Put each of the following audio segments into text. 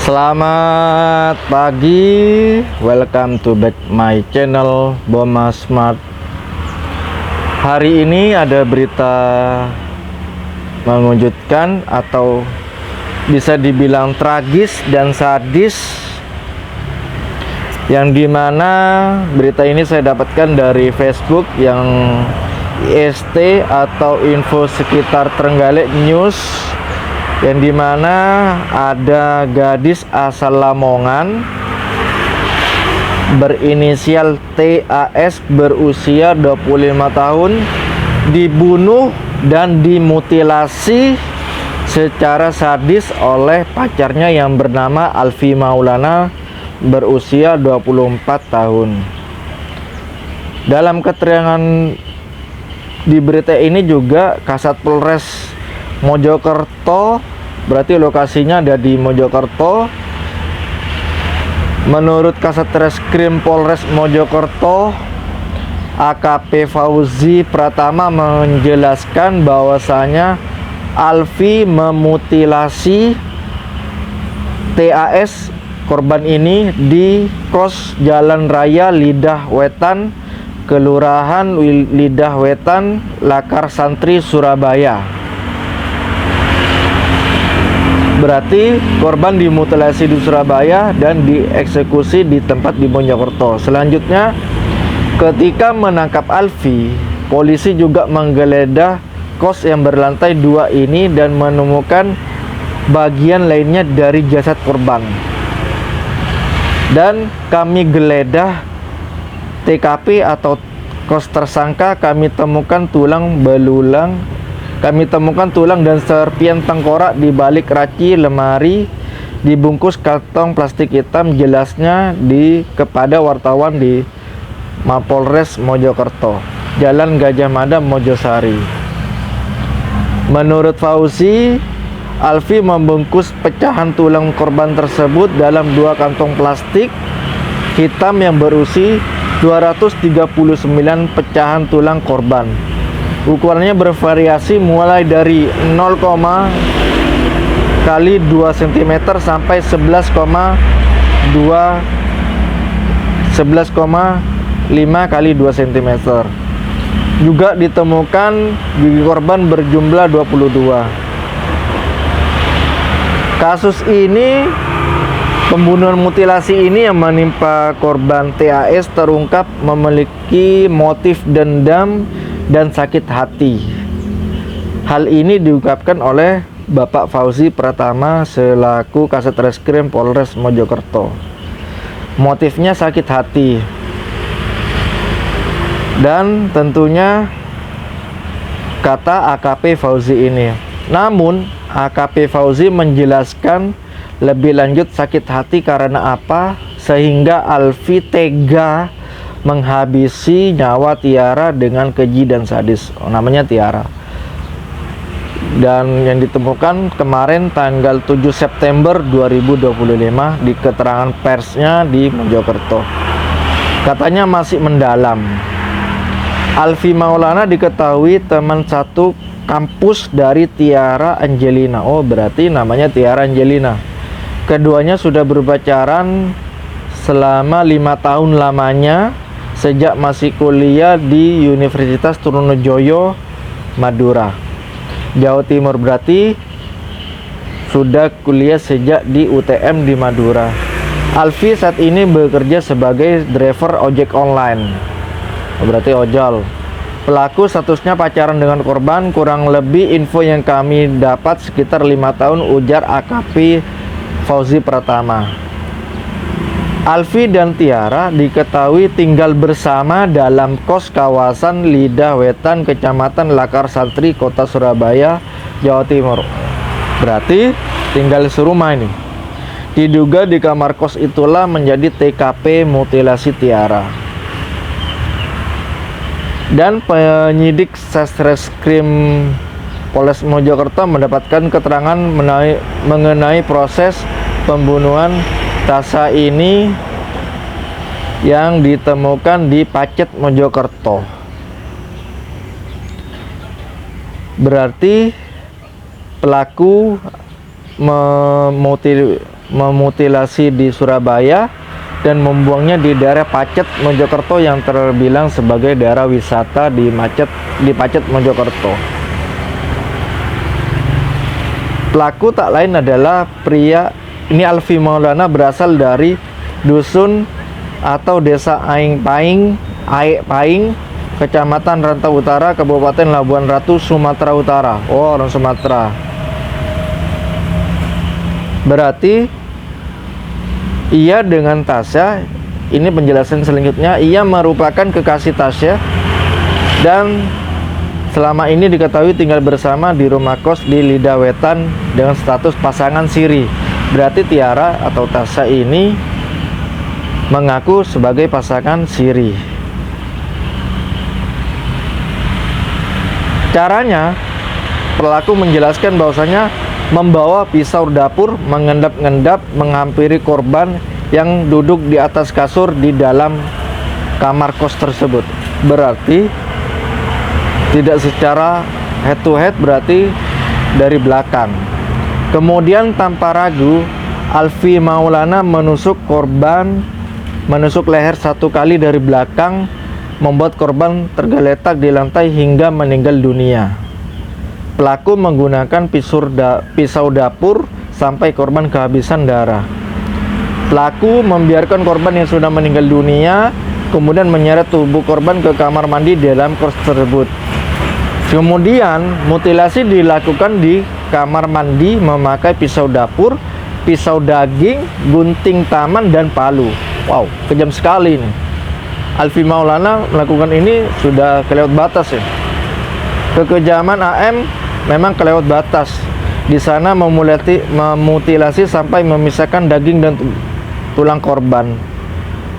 Selamat pagi, welcome to back my channel Boma Smart. Hari ini ada berita mengejutkan atau bisa dibilang tragis dan sadis, yang dimana berita ini saya dapatkan dari Facebook yang IST atau Info Sekitar Trenggalek News, yang dimana ada gadis asal Lamongan berinisial TAS berusia 25 tahun dibunuh dan dimutilasi secara sadis oleh pacarnya yang bernama Alfi Maulana berusia 24 tahun. Dalam keterangan di berita ini juga Kasat Polres Mojokerto, berarti lokasinya ada di Mojokerto. Menurut Kasat Reskrim Polres Mojokerto, AKP Fauzi Pratama menjelaskan bahwasanya Alfi memutilasi TAS korban ini di kos Jalan Raya Lidah Wetan, Kelurahan Lidah Wetan, Lakar Santri, Surabaya. Berarti korban dimutilasi di Surabaya dan dieksekusi di tempat di Mojokerto. Selanjutnya, ketika menangkap Alfi, polisi juga menggeledah kos yang berlantai 2 ini dan menemukan bagian lainnya dari jasad korban. Dan kami geledah TKP atau kos tersangka, kami temukan tulang belulang. Kami temukan tulang dan serpian tengkorak di balik raci lemari dibungkus kantong plastik hitam, jelasnya kepada wartawan di Mapolres Mojokerto, Jalan Gajah Mada, Mojosari. Menurut Fauzi, Alfi membungkus pecahan tulang korban tersebut dalam 2 kantong plastik hitam yang berisi 239 pecahan tulang korban. Ukurannya bervariasi mulai dari 0, kali 2 cm sampai 11,5 kali 2 cm. Juga ditemukan gigi korban berjumlah 22. Kasus ini, pembunuhan mutilasi ini yang menimpa korban TAS terungkap memiliki motif dendam dan sakit hati. Hal ini diungkapkan oleh Bapak Fauzi Pratama selaku Kasat Reskrim Polres Mojokerto. Motifnya sakit hati. Dan tentunya kata AKP Fauzi ini. Namun AKP Fauzi menjelaskan lebih lanjut sakit hati karena apa sehingga Alfi tega menghabisi nyawa Tiara dengan keji dan sadis. Namanya Tiara. Dan yang ditemukan kemarin tanggal 7 September 2025 di keterangan persnya di Mojokerto. Katanya masih mendalam. Alfi Maulana diketahui teman satu kampus dari Tiara Angelina. Oh, berarti namanya Tiara Angelina. Keduanya sudah berpacaran selama 5 tahun lamanya, sejak masih kuliah di Universitas Trunojoyo, Madura, Jawa Timur. Berarti sudah kuliah sejak di UTM di Madura. Alfi saat ini bekerja sebagai driver ojek online. Berarti ojol. Pelaku statusnya pacaran dengan korban. Kurang lebih info yang kami dapat sekitar 5 tahun, ujar AKP Fauzi Pratama. Alfi dan Tiara diketahui tinggal bersama dalam kos kawasan Lidah Wetan, Kecamatan Lakar Santri, Kota Surabaya, Jawa Timur. Berarti tinggal serumah ini. Diduga di kamar kos itulah menjadi TKP mutilasi Tiara. Dan penyidik Satreskrim Polres Mojokerto mendapatkan keterangan mengenai proses pembunuhan Tasa ini yang ditemukan di Pacet, Mojokerto. Berarti pelaku memutilasi di Surabaya dan membuangnya di daerah Pacet, Mojokerto yang terbilang sebagai daerah wisata di Pacet, Mojokerto. Pelaku tak lain adalah pria ini Alfi Maulana, berasal dari dusun atau desa Aik Paing, Kecamatan Rantau Utara, Kabupaten Labuan Ratu, Sumatera Utara. Oh, orang Sumatera. Berarti ia dengan Tasya, ini penjelasan selanjutnya, ia merupakan kekasih Tasya dan selama ini diketahui tinggal bersama di rumah kos di Lidah Wetan dengan status pasangan siri. Berarti Tiara atau Tasya ini mengaku sebagai pasangan siri. Caranya, pelaku menjelaskan bahwasanya membawa pisau dapur, mengendap-endap menghampiri korban yang duduk di atas kasur di dalam kamar kos tersebut. Berarti tidak secara head to head, berarti dari belakang. Kemudian tanpa ragu, Alfi Maulana menusuk leher satu kali dari belakang, membuat korban tergeletak di lantai hingga meninggal dunia. Pelaku menggunakan pisau dapur sampai korban kehabisan darah. Pelaku membiarkan korban yang sudah meninggal dunia, kemudian menyeret tubuh korban ke kamar mandi di dalam kos tersebut. Kemudian mutilasi dilakukan di kamar mandi memakai pisau dapur, pisau daging, gunting taman, dan palu. Wow, kejam sekali ini. Alfi Maulana melakukan ini sudah kelewat batas ya. Kekejaman AM memang kelewat batas. Di sana memutilasi sampai memisahkan daging dan tulang korban.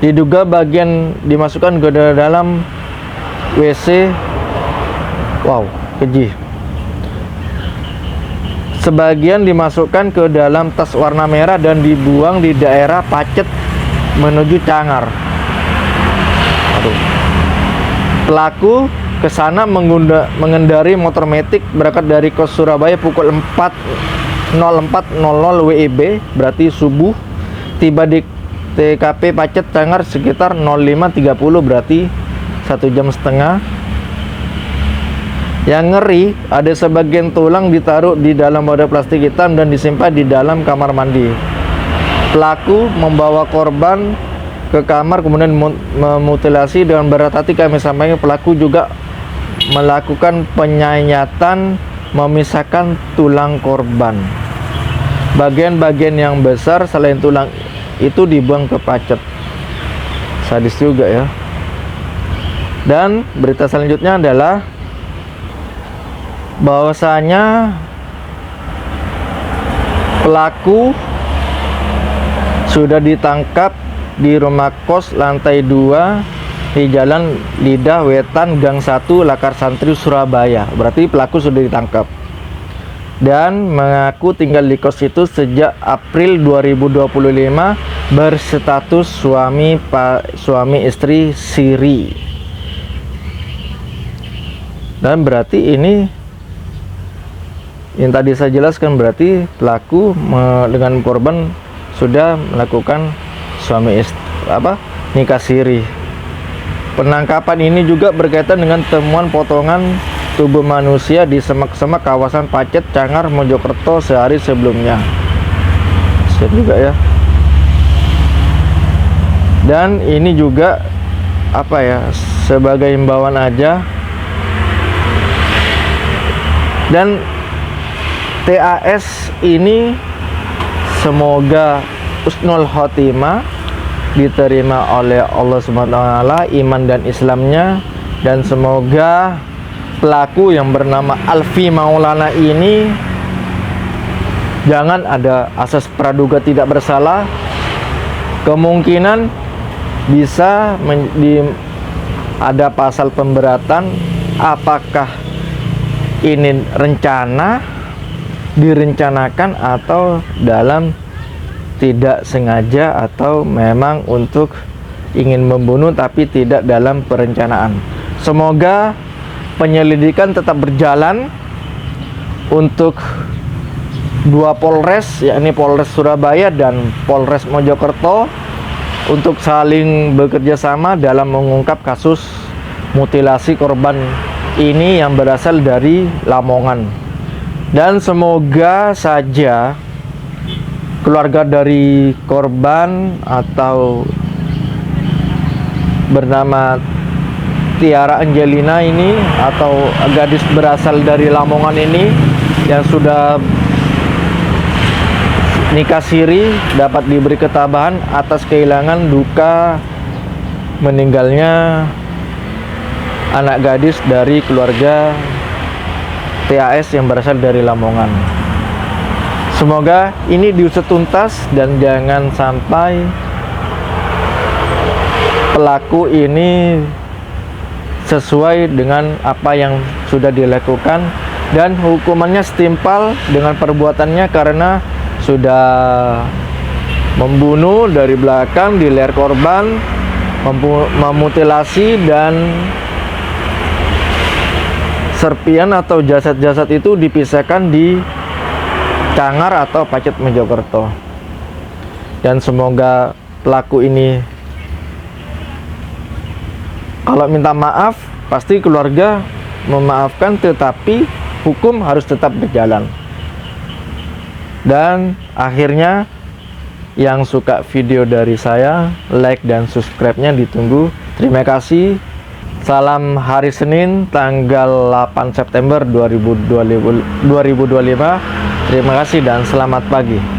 Diduga bagian dimasukkan ke dalam WC. Wow, keji. Sebagian dimasukkan ke dalam tas warna merah dan dibuang di daerah Pacet menuju Cangar. Aduh. Pelaku ke sana mengendari motor metik berangkat dari kos Surabaya pukul 04.00 WIB, berarti subuh, tiba di TKP Pacet Cangar sekitar 05.30, berarti 1 jam setengah. Yang ngeri, ada sebagian tulang ditaruh di dalam wadah plastik hitam dan disimpan di dalam kamar mandi. Pelaku membawa korban ke kamar kemudian memutilasi. Dengan berat hati kami sampaikan, pelaku juga melakukan penyayatan, memisahkan tulang korban. Bagian-bagian yang besar selain tulang itu dibuang ke Pacet. Sadis juga ya. Dan berita selanjutnya adalah bahwasanya pelaku sudah ditangkap di rumah kos lantai 2 di Jalan Lidah Wetan Gang 1 Lakar Santri, Surabaya. Berarti pelaku sudah ditangkap dan mengaku tinggal di kos itu sejak April 2025 berstatus suami istri siri. Dan berarti ini yang tadi saya jelaskan, berarti pelaku dengan korban sudah melakukan nikah siri. Penangkapan ini juga berkaitan dengan temuan potongan tubuh manusia di semak-semak kawasan Pacet, Cangar, Mojokerto sehari sebelumnya. Siap juga ya. Dan ini juga sebagai himbauan aja. Dan TAS ini semoga husnul khotimah, diterima oleh Allah SWT iman dan Islamnya, dan semoga pelaku yang bernama Alfi Maulana ini jangan ada asas praduga tidak bersalah. Kemungkinan bisa ada pasal pemberatan. Apakah ini direncanakan atau dalam tidak sengaja, atau memang untuk ingin membunuh tapi tidak dalam perencanaan. Semoga penyelidikan tetap berjalan untuk dua Polres, yakni Polres Surabaya dan Polres Mojokerto, untuk saling bekerja sama dalam mengungkap kasus mutilasi korban ini yang berasal dari Lamongan. Dan semoga saja keluarga dari korban atau bernama Tiara Angelina ini, atau gadis berasal dari Lamongan ini yang sudah nikah siri, dapat diberi ketabahan atas kehilangan duka meninggalnya anak gadis dari keluarga TAS yang berasal dari Lamongan. Semoga ini diusut tuntas dan jangan sampai pelaku ini sesuai dengan apa yang sudah dilakukan, dan hukumannya setimpal dengan perbuatannya, karena sudah membunuh dari belakang di leher korban, memutilasi, dan serpian atau jasad-jasad itu dipisahkan di Cangar atau Pacet, Mojokerto. Dan semoga pelaku ini, kalau minta maaf pasti keluarga memaafkan, tetapi hukum harus tetap berjalan. Dan akhirnya, yang suka video dari saya, like dan subscribe-nya ditunggu. Terima kasih. Salam hari Senin tanggal 8 September 2025. Terima kasih dan selamat pagi.